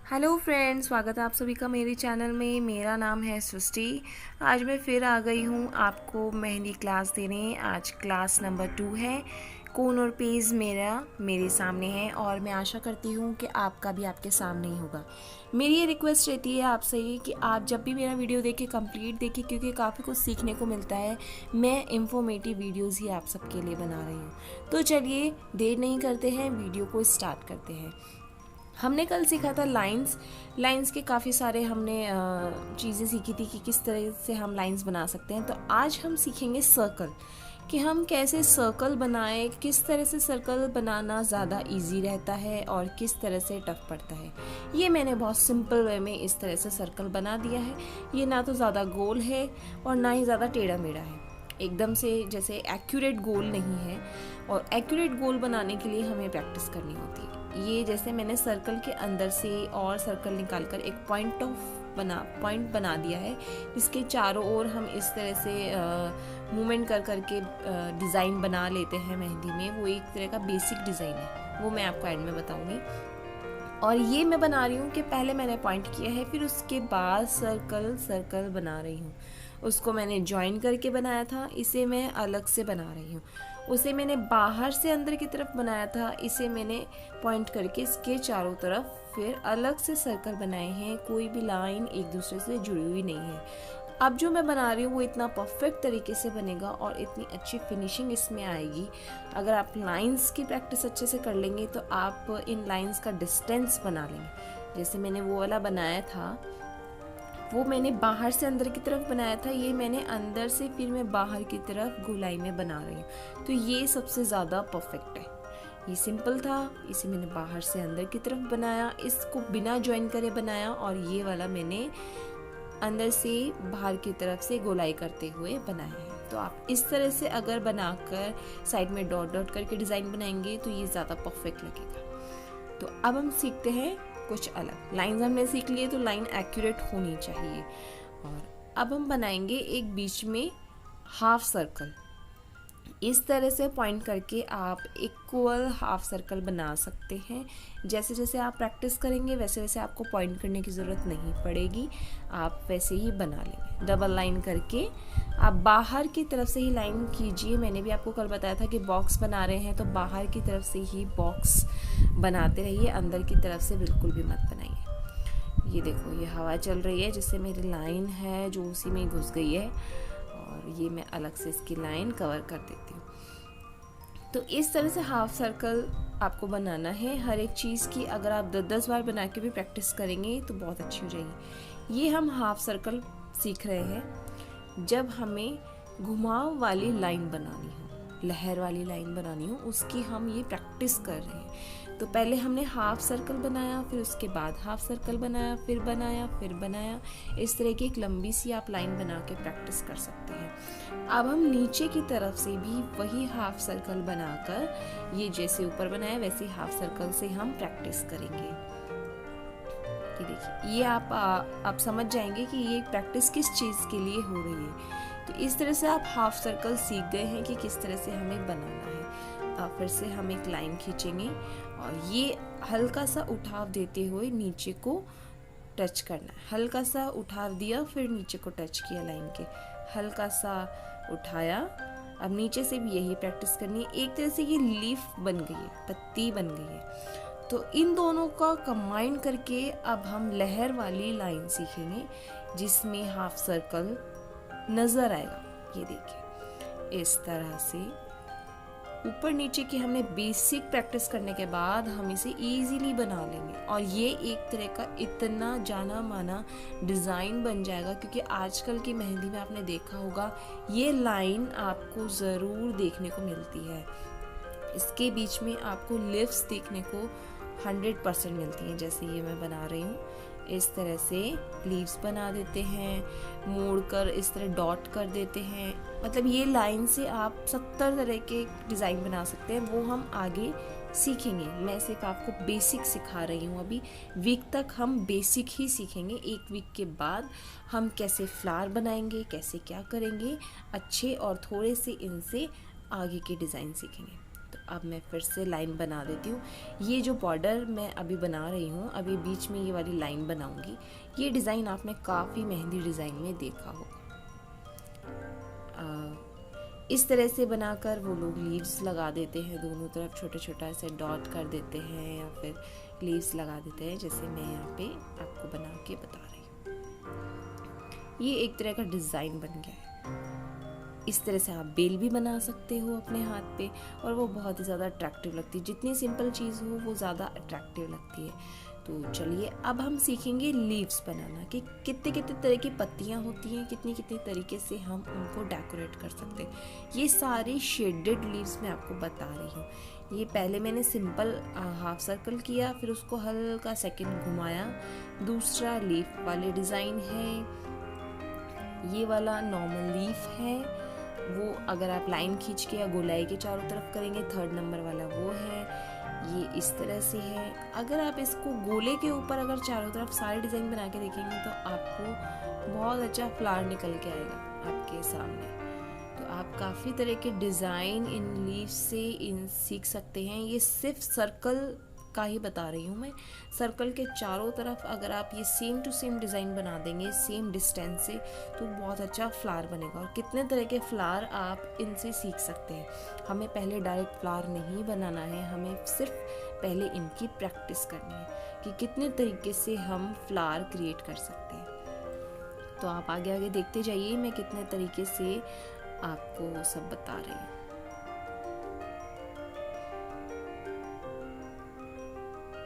Hello friends, स्वागत है आप सभी का मेरे चैनल में। मेरा नाम है सृष्टि। आज मैं फिर आ गई हूँ आपको मेहंदी क्लास देने। आज क्लास नंबर 2 है। कोन और पेज मेरे सामने है और मैं आशा करती हूँ कि आपका भी आपके सामने ही होगा। मेरी ये रिक्वेस्ट रहती है आपसे कि आप जब भी मेरा वीडियो देखें कंप्लीट देखें, क्योंकि काफ़ी कुछ सीखने को मिलता है। मैं इंफॉर्मेटिव वीडियोज़ ही आप सबके लिए बना रही हूँ। तो चलिए देर नहीं करते हैं, वीडियो को स्टार्ट करते हैं। हमने कल सीखा था लाइंस के काफ़ी सारे हमने चीज़ें सीखी थी कि किस तरह से हम लाइंस बना सकते हैं। तो आज हम सीखेंगे सर्कल, कि हम कैसे सर्कल बनाएं, किस तरह से सर्कल बनाना ज़्यादा इजी रहता है और किस तरह से टफ पड़ता है। ये मैंने बहुत सिंपल वे में इस तरह से सर्कल बना दिया है। ये ना तो ज़्यादा गोल है और ना ही ज़्यादा टेढ़ा मेढ़ा है, एकदम से जैसे एक्यूरेट गोल नहीं है। और एक्यूरेट गोल बनाने के लिए हमें प्रैक्टिस करनी होती है। ये जैसे मैंने सर्कल के अंदर से और सर्कल निकालकर एक पॉइंट बना दिया है, जिसके चारों ओर हम इस तरह से मूवमेंट कर करके डिज़ाइन बना लेते हैं मेहंदी में। वो एक तरह का बेसिक डिज़ाइन है, वो मैं आपको एंड में बताऊंगी। और ये मैं बना रही हूँ कि पहले मैंने पॉइंट किया है, फिर उसके बाद सर्कल बना रही हूँ। उसको मैंने ज्वाइन करके बनाया था, इसे मैं अलग से बना रही हूँ। उसे मैंने बाहर से अंदर की तरफ बनाया था, इसे मैंने पॉइंट करके इसके चारों तरफ फिर अलग से सर्कल बनाए हैं। कोई भी लाइन एक दूसरे से जुड़ी हुई नहीं है। अब जो मैं बना रही हूँ वो इतना परफेक्ट तरीके से बनेगा और इतनी अच्छी फिनिशिंग इसमें आएगी। अगर आप लाइंस की प्रैक्टिस अच्छे से कर लेंगे तो आप इन लाइंस का डिस्टेंस बना लेंगे। जैसे मैंने वो वाला बनाया था, वो मैंने बाहर से अंदर की तरफ बनाया था। ये मैंने अंदर से फिर मैं बाहर की तरफ गोलाई में बना रही हूँ। तो ये सबसे ज़्यादा परफेक्ट है। ये सिंपल था, इसे मैंने बाहर से अंदर की तरफ बनाया, इसको बिना ज्वाइन करे बनाया। और ये वाला मैंने अंदर से बाहर की तरफ से गोलाई करते हुए बनाया है। तो आप इस तरह से अगर बनाकर साइड में डॉट डॉट करके डिज़ाइन बनाएंगे तो ये ज़्यादा परफेक्ट लगेगा। तो अब हम सीखते हैं कुछ अलग। लाइंस हमने सीख लिए, तो लाइन एक्यूरेट होनी चाहिए। और अब हम बनाएंगे एक बीच में हाफ सर्कल। इस तरह से पॉइंट करके आप इक्वल हाफ सर्कल बना सकते हैं। जैसे जैसे आप प्रैक्टिस करेंगे वैसे वैसे आपको पॉइंट करने की ज़रूरत नहीं पड़ेगी, आप वैसे ही बना लेंगे। डबल लाइन करके आप बाहर की तरफ से ही लाइन कीजिए। मैंने भी आपको कल बताया था कि बॉक्स बना रहे हैं तो बाहर की तरफ से ही बॉक्स बनाते रहिए, अंदर की तरफ से बिल्कुल भी मत बनाइए। ये देखो, ये हवा चल रही है जिससे मेरी लाइन है जो उसी में घुस गई है, और ये मैं अलग से इसकी लाइन कवर कर देती हूँ। तो इस तरह से हाफ सर्कल आपको बनाना है हर एक चीज़ की। अगर आप 10-10 बार बना के भी प्रैक्टिस करेंगे तो बहुत अच्छी हो जाएगी। ये हम हाफ सर्कल सीख रहे हैं जब हमें घुमाव वाली लाइन बनानी हो, लहर वाली लाइन बनानी हो, उसकी हम ये प्रैक्टिस कर रहे हैं। तो पहले हमने हाफ सर्कल बनाया, फिर उसके बाद हाफ सर्कल बनाया, फिर बनाया। इस तरह की एक लंबी सी आप लाइन बना के प्रैक्टिस कर सकते हैं। अब हम नीचे की तरफ से भी वही हाफ सर्कल बनाकर, ये जैसे ऊपर बनाया वैसे हाफ सर्कल से हम प्रैक्टिस करेंगे। ये देखिए, ये आप समझ जाएंगे कि ये प्रैक्टिस किस चीज़ के लिए हो रही है। तो इस तरह से आप हाफ सर्कल सीख गए हैं कि किस तरह से हमें बनाना है। फिर से हम एक लाइन खींचेंगे और ये हल्का सा उठाव देते हुए नीचे को टच करना है। हल्का सा उठाव दिया, फिर नीचे को टच किया लाइन के, हल्का सा उठाया। अब नीचे से भी यही प्रैक्टिस करनी है। एक तरह से ये लीफ बन गई है, पत्ती बन गई है। तो इन दोनों का कंबाइन करके अब हम लहर वाली लाइन सीखेंगे जिसमें हाफ सर्कल नज़र आएगा। ये देखिए, इस तरह से ऊपर नीचे की हमने बेसिक प्रैक्टिस करने के बाद हम इसे इजीली बना लेंगे और ये एक तरह का इतना जाना माना डिज़ाइन बन जाएगा। क्योंकि आजकल की मेहंदी में आपने देखा होगा ये लाइन आपको ज़रूर देखने को मिलती है। इसके बीच में आपको लिप्स देखने को 100% मिलती हैं। जैसे ये मैं बना रही हूँ, इस तरह से लीव्स बना देते हैं, मोड़कर इस तरह डॉट कर देते हैं। मतलब ये लाइन से आप 70 तरह के डिज़ाइन बना सकते हैं, वो हम आगे सीखेंगे। मैं सिर्फ आपको बेसिक सिखा रही हूँ। अभी वीक तक हम बेसिक ही सीखेंगे। एक वीक के बाद हम कैसे फ्लावर बनाएंगे, कैसे क्या करेंगे अच्छे, और थोड़े से इनसे आगे के डिज़ाइन सीखेंगे। तो अब मैं फिर से लाइन बना देती हूँ। ये जो बॉर्डर मैं अभी बना रही हूँ, अभी बीच में ये वाली लाइन बनाऊँगी। ये डिज़ाइन आपने काफ़ी मेहंदी डिज़ाइन में देखा होगा। इस तरह से बनाकर वो लोग लीव्स लगा देते हैं, दोनों तरफ छोटा छोटा ऐसे डॉट कर देते हैं या फिर लीव्स लगा देते हैं, जैसे मैं यहाँ पे आपको बना के बता रही हूँ। ये एक तरह का डिज़ाइन बन गया है। इस तरह से आप बेल भी बना सकते हो अपने हाथ पे, और वो बहुत ही ज़्यादा अट्रैक्टिव लगती है। जितनी सिंपल चीज़ हो वो ज़्यादा अट्रैक्टिव लगती है। तो चलिए अब हम सीखेंगे लीव्स बनाना, कि कितने कितने तरह की पत्तियाँ होती हैं, कितनी कितनी तरीके से हम उनको डेकोरेट कर सकते हैं। ये सारी शेडेड लीव्स मैं आपको बता रही हूँ। ये पहले मैंने सिंपल हाफ सर्कल किया, फिर उसको हल्का सेकंड घुमाया। दूसरा लीफ वाले डिज़ाइन है, ये वाला नॉर्मल लीफ है, वो अगर आप लाइन खींच के या गोलाई के चारों तरफ करेंगे। थर्ड नंबर वाला वो है, ये इस तरह से है। अगर आप इसको गोले के ऊपर अगर चारों तरफ सारे डिज़ाइन बना के देखेंगे तो आपको बहुत अच्छा फ्लावर निकल के आएगा आपके सामने। तो आप काफ़ी तरह के डिज़ाइन इन लीव्स से सीख सकते हैं। ये सिर्फ सर्कल का ही बता रही हूँ मैं। सर्कल के चारों तरफ अगर आप ये सेम टू सेम डिज़ाइन बना देंगे सेम डिस्टेंस से, तो बहुत अच्छा फ्लावर बनेगा। और कितने तरह के फ्लावर आप इनसे सीख सकते हैं। हमें पहले डायरेक्ट फ्लावर नहीं बनाना है, हमें सिर्फ पहले इनकी प्रैक्टिस करनी है कि कितने तरीके से हम फ्लावर क्रिएट कर सकते हैं। तो आप आगे आगे देखते जाइए, मैं कितने तरीके से आपको सब बता रही हूँ।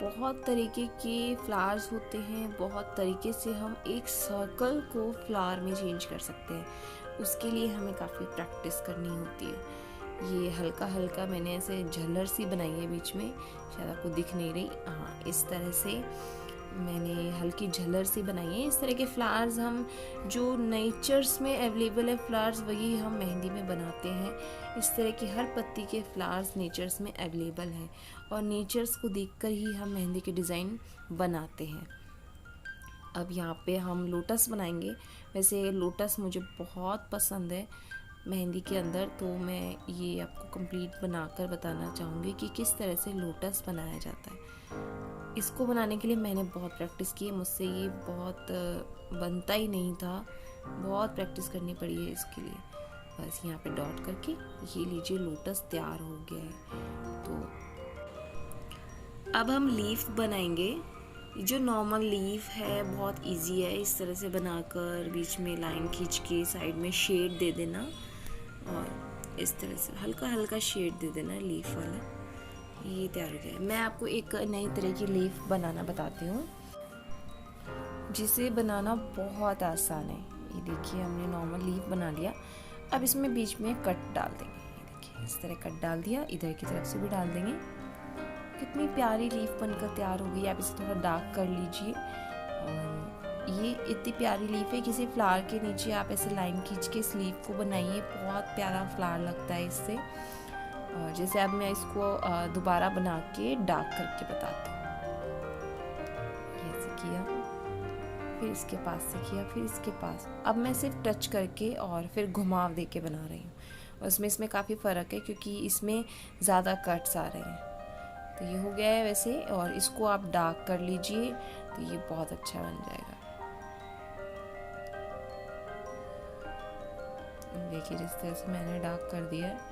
बहुत तरीके के फ्लावर्स होते हैं, बहुत तरीके से हम एक सर्कल को फ्लावर में चेंज कर सकते हैं। उसके लिए हमें काफ़ी प्रैक्टिस करनी होती है। ये हल्का हल्का मैंने ऐसे झल्लर सी बनाई है बीच में, शायद आपको दिख नहीं रही। हाँ, इस तरह से मैंने हल्की झल्लर सी बनाई है। इस तरह के फ्लावर्स हम जो नेचर्स में अवेलेबल है फ्लावर्स, वही हम मेहंदी में बनाते हैं। इस तरह की हर पत्ती के फ्लावर्स नेचर्स में अवेलेबल हैं, और नेचर्स को देखकर ही हम मेहंदी के डिज़ाइन बनाते हैं। अब यहाँ पे हम लोटस बनाएंगे। वैसे लोटस मुझे बहुत पसंद है मेहंदी के अंदर, तो मैं ये आपको कंप्लीट बनाकर बताना चाहूँगी कि किस तरह से लोटस बनाया जाता है। इसको बनाने के लिए मैंने बहुत प्रैक्टिस की है, मुझसे ये बहुत बनता ही नहीं था, बहुत प्रैक्टिस करनी पड़ी है इसके लिए। बस यहाँ पे डॉट करके ये लीजिए लोटस तैयार हो गया है। तो अब हम लीफ बनाएंगे। जो नॉर्मल लीफ है बहुत इजी है, इस तरह से बनाकर बीच में लाइन खींच के साइड में शेड दे देना, और इस तरह से हल्का हल्का शेड दे देना लीफ वाला। ये तैयार हो गया है। मैं आपको एक नई तरह की लीफ बनाना बताती हूँ, जिसे बनाना बहुत आसान है। ये देखिए हमने नॉर्मल लीफ बना लिया। अब इसमें बीच में कट डाल देंगे। ये देखिए इस तरह कट डाल दिया, इधर की तरफ से भी डाल देंगे। कितनी प्यारी लीफ बनकर तैयार हो गई। आप इसे थोड़ा डार्क कर लीजिए। ये इतनी प्यारी लीफ है, किसी फ्लावर के नीचे आप ऐसे लाइन खींच के इस लीफ को बनाइए, बहुत प्यारा फ्लावर लगता है इससे। जैसे अब मैं इसको दोबारा बना के डार्क करके बताती हूँ। ऐसे किया, फिर इसके पास से किया, फिर इसके पास। अब मैं सिर्फ टच करके और फिर घुमाव दे के बना रही हूँ। उसमें इसमें काफ़ी फ़र्क है क्योंकि इसमें ज़्यादा कट्स आ रहे हैं। तो ये हो गया है वैसे, और इसको आप डार्क कर लीजिए तो ये बहुत अच्छा बन जाएगा। देखिए जिस तरह से मैंने डार्क कर दिया है,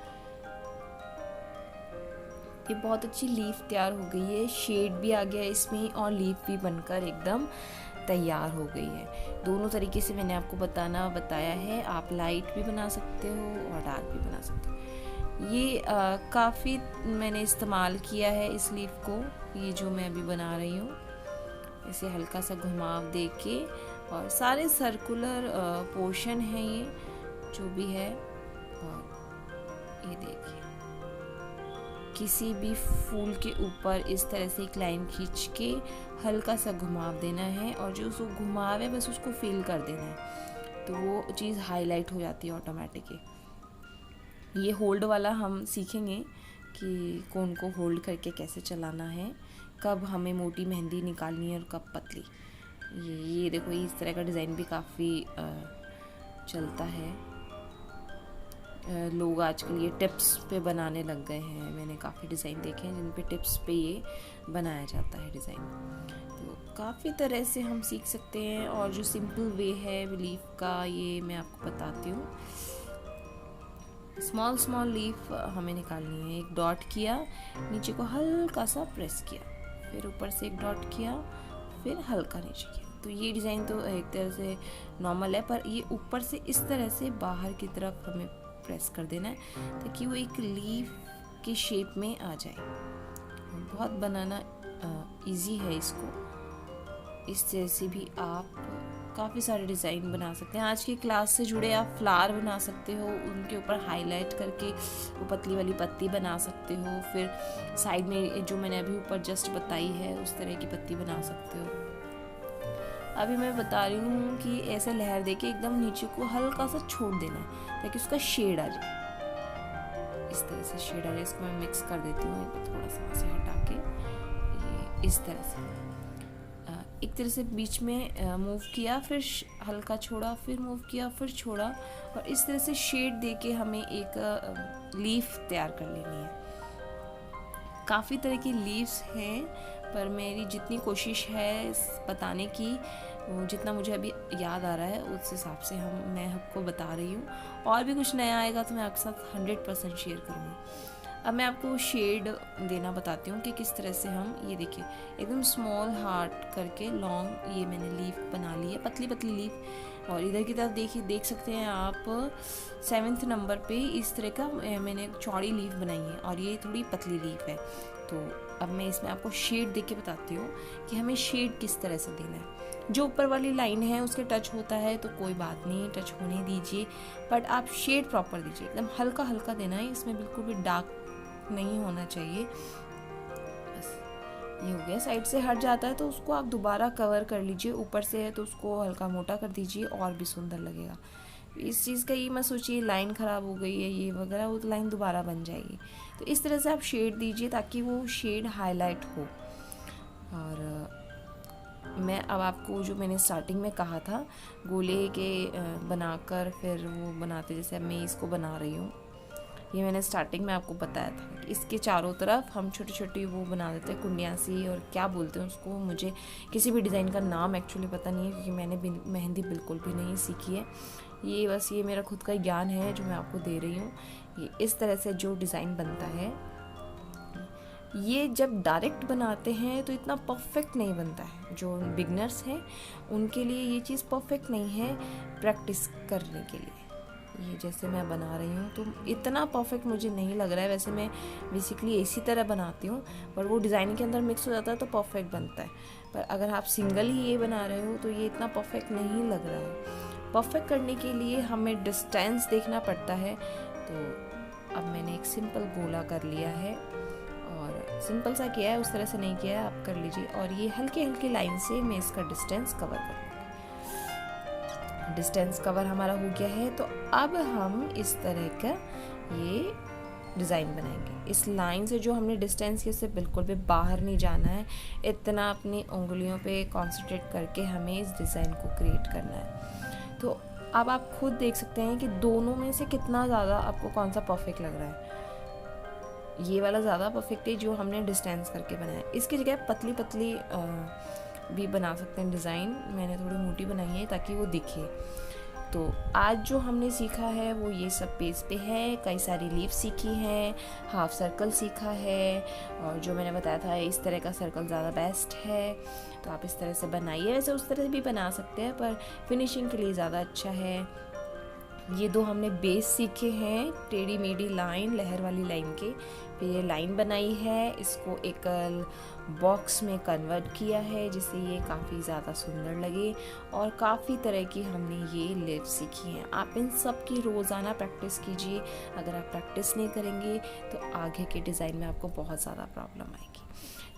ये बहुत अच्छी लीफ तैयार हो गई है। शेड भी आ गया है इसमें, और लीफ भी बनकर एकदम तैयार हो गई है। दोनों तरीके से मैंने आपको बताया है। आप लाइट भी बना सकते हो और डार्क भी बना सकते हो। ये काफ़ी मैंने इस्तेमाल किया है इस लीफ को, ये जो मैं अभी बना रही हूँ। इसे हल्का सा घुमाव दे के, और सारे सर्कुलर पोर्शन है ये जो भी है। और ये देखिए किसी भी फूल के ऊपर इस तरह से एक लाइन खींच के हल्का सा घुमाव देना है, और जो उसको घुमाव है बस उसको फिल कर देना है, तो वो चीज़ हाईलाइट हो जाती है ऑटोमेटिकली। ये होल्ड वाला हम सीखेंगे कि कौन को होल्ड करके कैसे चलाना है, कब हमें मोटी मेहंदी निकालनी है और कब पतली। ये देखो इस तरह का डिज़ाइन भी काफ़ी चलता है। लोग आजकल ये टिप्स पे बनाने लग गए हैं। मैंने काफ़ी डिज़ाइन देखे हैं जिन पे टिप्स पे ये बनाया जाता है डिज़ाइन। तो काफ़ी तरह से हम सीख सकते हैं, और जो सिंपल वे है लीफ का ये मैं आपको बताती हूँ। स्मॉल लीफ हमें निकालनी है। एक डॉट किया, नीचे को हल्का सा प्रेस किया, फिर ऊपर से एक डॉट किया, फिर हल्का नीचे किया। तो ये डिज़ाइन तो एक तरह से नॉर्मल है, पर ये ऊपर से इस तरह से बाहर की तरफ हमें प्रेस कर देना है ताकि वो एक लीफ के शेप में आ जाए। बहुत बनाना इजी है इसको। इस तरह से भी आप काफ़ी सारे डिज़ाइन बना सकते हैं। आज की क्लास से जुड़े आप फ्लावर बना सकते हो, उनके ऊपर हाईलाइट करके वो पतली वाली पत्ती बना सकते हो। फिर साइड में जो मैंने अभी ऊपर जस्ट बताई है उस तरह की पत्ती बना सकते हो। अभी मैं बता रही हूँ कि ऐसे लहर देके एकदम नीचे को हल्का सा छोड़ देना है ताकि उसका शेड आ जाए। इस तरह से शेड आ जाए। इसको मैं मिक्स कर देती हूँ थोड़ा सा से हटा के, ये इस तरह से एक तरह से बीच में मूव किया, फिर हल्का छोड़ा, फिर मूव किया, फिर छोड़ा, और इस तरह से शेड देके हमें एक लीफ तैयार कर लेनी है। काफ़ी तरह की लीव्स हैं, पर मेरी जितनी कोशिश है बताने की, जितना मुझे अभी याद आ रहा है उस हिसाब से मैं आपको बता रही हूँ। और भी कुछ नया आएगा तो मैं आपके साथ 100% शेयर करूँगी। अब मैं आपको शेड देना बताती हूँ कि किस तरह से हम, ये देखिए एकदम स्मॉल हार्ट करके लॉन्ग ये मैंने लीफ बना ली है, पतली पतली लीफ। और इधर की तरफ देख सकते हैं आप 7th नंबर पे इस तरह का मैंने चौड़ी लीफ बनाई है, और ये थोड़ी पतली लीफ है। तो अब मैं इसमें आपको शेड दे के बताती हूँ कि हमें शेड किस तरह से देना है। जो ऊपर वाली लाइन है उसके टच होता है तो कोई बात नहीं, टच होने दीजिए, बट आप शेड प्रॉपर दीजिए, एकदम हल्का हल्का देना है। इसमें बिल्कुल भी डार्क नहीं होना चाहिए। बस ये हो गया। साइड से हट जाता है तो उसको आप दोबारा कवर कर लीजिए। ऊपर से है तो उसको हल्का मोटा कर दीजिए, और भी सुंदर लगेगा। इस चीज़ का ये मत सोचिए लाइन ख़राब हो गई है ये वगैरह, वो तो लाइन दोबारा बन जाएगी। तो इस तरह से आप शेड दीजिए ताकि वो शेड हाईलाइट हो। और मैं अब आपको जो मैंने स्टार्टिंग में कहा था गोले के बनाकर फिर वो बनाते, जैसे अब मैं इसको बना रही हूँ, ये मैंने स्टार्टिंग में आपको बताया था कि इसके चारों तरफ हम छोटी छोटी वो बना देते हैं कुंडियाँ सी, और क्या बोलते हैं उसको, मुझे किसी भी डिज़ाइन का नाम एक्चुअली पता नहीं है क्योंकि मैंने मेहंदी बिल्कुल भी नहीं सीखी है। ये बस ये मेरा खुद का ज्ञान है जो मैं आपको दे रही हूँ। ये इस तरह से जो डिज़ाइन बनता है, ये जब डायरेक्ट बनाते हैं तो इतना परफेक्ट नहीं बनता है। जो बिगनर्स हैं उनके लिए ये चीज़ परफेक्ट नहीं है प्रैक्टिस करने के लिए। ये जैसे मैं बना रही हूँ तो इतना परफेक्ट मुझे नहीं लग रहा है। वैसे मैं बेसिकली इसी तरह बनाती हूँ, पर वो डिज़ाइन के अंदर मिक्स हो जाता है तो परफेक्ट बनता है। पर अगर आप सिंगल ही ये बना रहे हो तो ये इतना परफेक्ट नहीं लग रहा है। परफेक्ट करने के लिए हमें डिस्टेंस देखना पड़ता है। तो अब मैंने एक सिंपल गोला कर लिया है, और सिंपल सा किया है, उस तरह से नहीं किया है, आप कर लीजिए। और ये हल्के हल्के लाइन से मैं इसका डिस्टेंस कवर कर लूँगी। डिस्टेंस कवर हमारा हो गया है, तो अब हम इस तरह का ये डिज़ाइन बनाएंगे। इस लाइन से जो हमने डिस्टेंस किया उससे बिल्कुल भी बाहर नहीं जाना है। इतना अपनी उंगलियों पे कंसंट्रेट करके हमें इस डिज़ाइन को क्रिएट करना है। तो अब आप खुद देख सकते हैं कि दोनों में से कितना ज़्यादा आपको कौन सा परफेक्ट लग रहा है। ये वाला ज़्यादा परफेक्ट है जो हमने डिस्टेंस करके बनाया। इसकी जगह पतली पतली भी बना सकते हैं डिज़ाइन। मैंने थोड़ी मोटी बनाई है ताकि वो दिखे। तो आज जो हमने सीखा है वो ये सब पेज पे है। कई सारी लीफ सीखी हैं, हाफ सर्कल सीखा है, और जो मैंने बताया था इस तरह का सर्कल ज़्यादा बेस्ट है। तो आप इस तरह से बनाइए। वैसे उस तरह से भी बना सकते हैं पर फिनिशिंग के लिए ज़्यादा अच्छा है। ये दो हमने बेस सीखे हैं, टेढ़ी मेढ़ी लाइन, लहर वाली लाइन के। फिर ये लाइन बनाई है, इसको एक बॉक्स में कन्वर्ट किया है जिससे ये काफ़ी ज़्यादा सुंदर लगे। और काफ़ी तरह की हमने ये लीफ सीखी हैं। आप इन सब की रोज़ाना प्रैक्टिस कीजिए। अगर आप प्रैक्टिस नहीं करेंगे तो आगे के डिज़ाइन में आपको बहुत ज़्यादा प्रॉब्लम आएगी।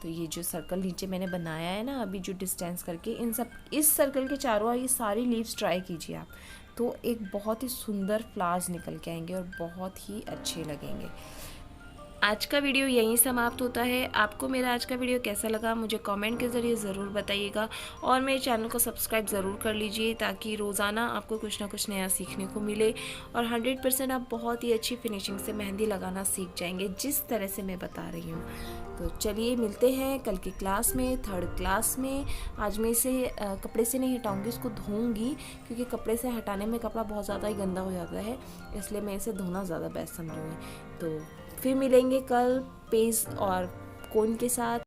तो ये जो सर्कल नीचे मैंने बनाया है ना अभी, जो डिस्टेंस करके, इन सब इस सर्कल के चारों ये सारी लीव्स ट्राई कीजिए आप, तो एक बहुत ही सुंदर फ्लावर्स निकल के आएंगे और बहुत ही अच्छे लगेंगे। आज का वीडियो यहीं समाप्त होता है। आपको मेरा आज का वीडियो कैसा लगा मुझे कमेंट के ज़रिए ज़रूर बताइएगा और मेरे चैनल को सब्सक्राइब ज़रूर कर लीजिए ताकि रोज़ाना आपको कुछ ना कुछ नया सीखने को मिले और 100% आप बहुत ही अच्छी फिनिशिंग से मेहंदी लगाना सीख जाएंगे जिस तरह से मैं बता रही हूँ। तो चलिए मिलते हैं कल की क्लास में, 3rd क्लास में। आज मैं इसे कपड़े से नहीं हटाऊँगी, इसको धोऊँगी क्योंकि कपड़े से हटाने में कपड़ा बहुत ज़्यादा ही गंदा हो जाता है, इसलिए मैं इसे धोना ज़्यादा बेस्ट समझूँगी। तो फिर मिलेंगे कल पेज और कोन के साथ।